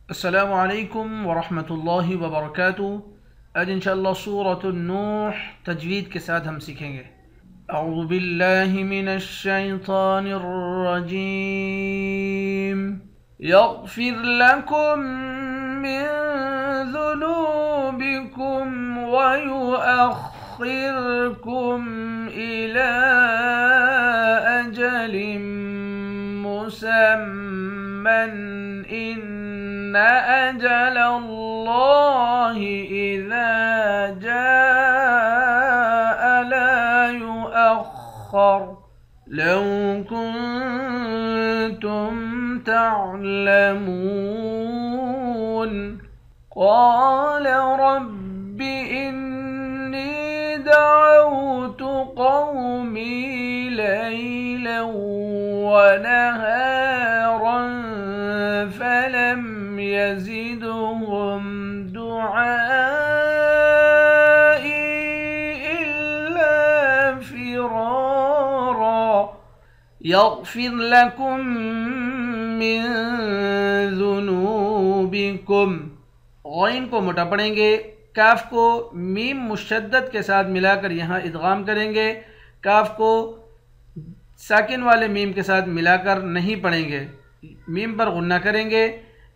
السلام علیکم ورحمۃ اللہ وبرکاتہ۔ آج انشاءاللہ سورۃ النوح تجوید کے ساتھ ہم سیکھیں گے۔ اعوذ باللہ من الشیطان الرجیم۔ یغفر لکم من ذنوبکم ویؤخرکم الی اجل مسمى إن أجل الله إذا جاء لا يؤخر لو كنتم تعلمون قال رب إني دعوت قومي ليلا ونهارا فلم يزدهم دعائي إلا فرارا يغفر لكم من ذنوبكم۔ غین کو موٹا پڑھیں گے، کاف کو میم مشدد کے ساتھ ملا کر یہاں ادغام کریں گے، کاف کو ساکن والے میم کے ساتھ ملا کر نہیں پڑھیں گے، میم پر غنہ کریں گے،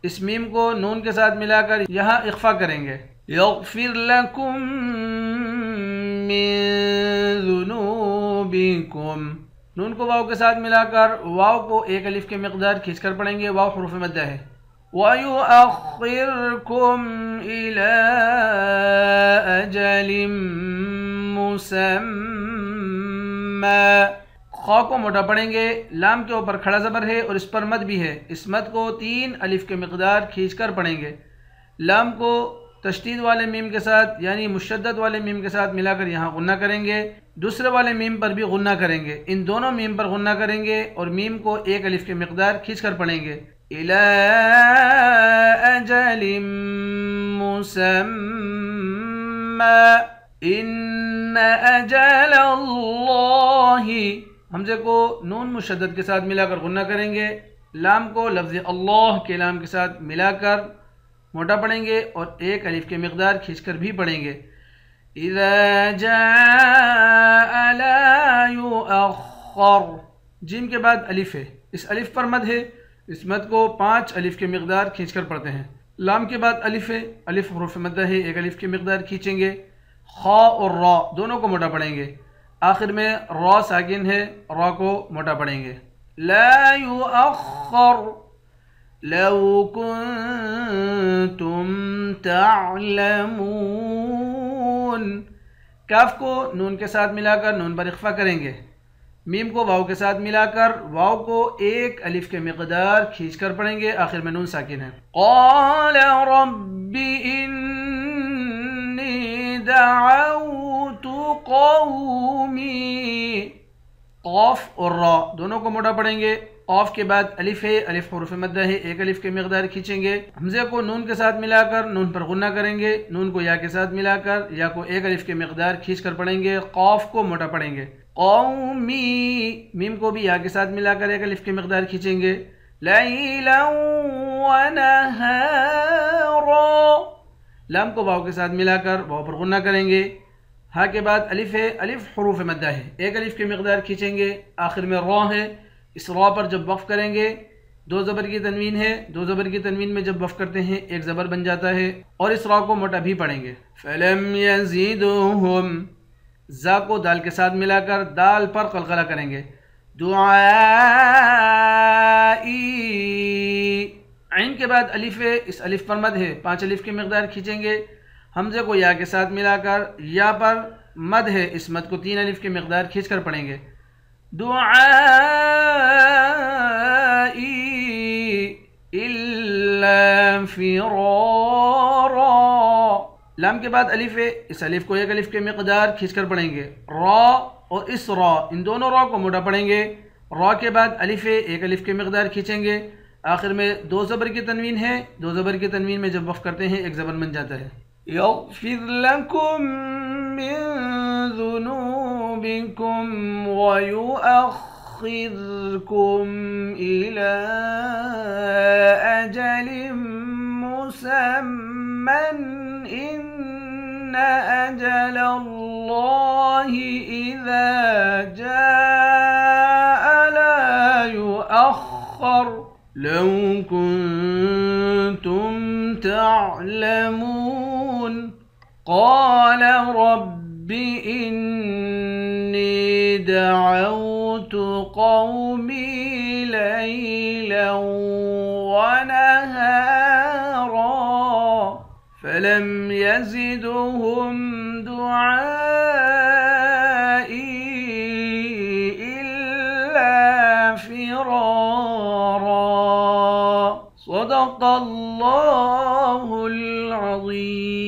اس میم کو نون کے ساتھ ملا کر یہاں اخفا کریں گے۔ یغفر لکم من ذنوبکم، نون کو واو کے ساتھ ملا کر واو کو ایک الف کے مقدار کھینچ کر پڑھیں گے، واو حروف مدہ ہے۔ وَيُؤَخِّرْكُمْ إِلَىٰ أَجَلٍ مُّسَمًّى، خا کو موٹا پڑھیں گے، لام کے اوپر کھڑا زبر ہے اور اس پر مد بھی ہے، اس مد کو 3 الف کے مقدار کھینچ کر پڑھیں گے، لام کو تشدید والے میم کے ساتھ یعنی مشدد والے میم کے ساتھ ملا کر یہاں غنہ کریں گے، دوسرے والے میم پر بھی غنہ کریں گے، ان دونوں میم پر غنہ کریں گے اور میم کو 1 الف کے مقدار کھینچ کر پڑھیں گے۔ إِلَىٰ أَجَلٍ مُّسَمًّى إِنَّ أَجَلَ اللَّهِ، حمزے کو نون مشدد کے ساتھ ملا کر غنہ کریں گے، لام کو لفظ اللہ کے لام کے ساتھ ملا کر موٹا پڑھیں گے اور 1 الف کے مقدار کھینچ کر بھی پڑھیں گے۔ اذا جاء لا يؤخر، جیم کے بعد الف ہے، اس الف پر مد ہے، اس مد کو 5 الف کے مقدار کھینچ کر پڑھتے ہیں۔ لام کے بعد الف ہے، الف حروف مدہ ہے، 1 الف کے مقدار کھینچیں گے۔ خا اور را دونوں کو موٹا پڑھیں گے، آخر میں را ساکن ہے، را کو موٹا پڑھیں گے۔ لا يؤخر لو كنتم تعلمون، کاف کو نون کے ساتھ ملا کر نون پر اخفا کریں گے، میم کو واو کے ساتھ ملا کر واو کو 1 الف کے مقدار کھینچ کر پڑھیں گے، آخر میں نون ساکن ہے۔ قال رب انی دعوت قومی، قاف اور را دونوں کو موٹا پڑھیں گے، قاف کے بعد الف ہے، الف حروف مدہ ہے، 1 الف کے مقدار کھینچیں گے، حمزے کو نون کے ساتھ ملا کر نون پر غنہ کریں گے، نون کو یا کے ساتھ ملا کر یا کو 1 الف کے مقدار کھینچ کر پڑھیں گے، قاف کو موٹا پڑھیں گے۔ قومی، میم کو بھی یا کے ساتھ ملا کر 1 الف کے مقدار کھینچیں گے۔ لیلا ونہارا، لام کو واو کے ساتھ ملا کر واو پر غنہ کریں گے، ہا کے بعد الف ہے، الف حروف مدہ ہے، 1 الف کے مقدار کھینچیں گے، آخر میں را ہے، اس را پر جب وقف کریں گے 2 زبر کی تنوین ہے، 2 زبر کی تنوین میں جب وقف کرتے ہیں 1 زبر بن جاتا ہے اور اس را کو موٹا بھی پڑھیں گے۔ فَلَمْ يَزِدْهُمْ، زا کو دال کے ساتھ ملا کر دال پر قلقلہ کریں گے، دعائی، عین کے بعد الف ہے، اس الف پر مد ہے، 5 الف کی مقدار کھینچیں گے، حمزے کو یا کے ساتھ ملا کر یا پر مد ہے، اس مد کو 3 الف کی مقدار کھینچ کر پڑھیں گے۔ دعائی الا فرارا، لام کے بعد الف ہے، اس الف کو 1 الف کے مقدار کھینچ کر پڑھیں گے، را اور اس را ان دونوں را کو موٹا پڑھیں گے، را کے بعد الف ہے، 1 الف کے مقدار کھینچیں گے، آخر میں 2 زبر کی تنوین ہے، 2 زبر کی تنوین میں جب وقف کرتے ہیں 1 زبر بن جاتا ہے۔ يغفر لكم من ذنوبكم ويؤخركم إلى أجل مسمى إن أجل الله إذا جاء لا يؤخر لو كنتم تعلمون قال رب إني دعوت قومي ليلا ونهارا فلم يزدهم دعائي إلا فرارا صدق الله العظيم।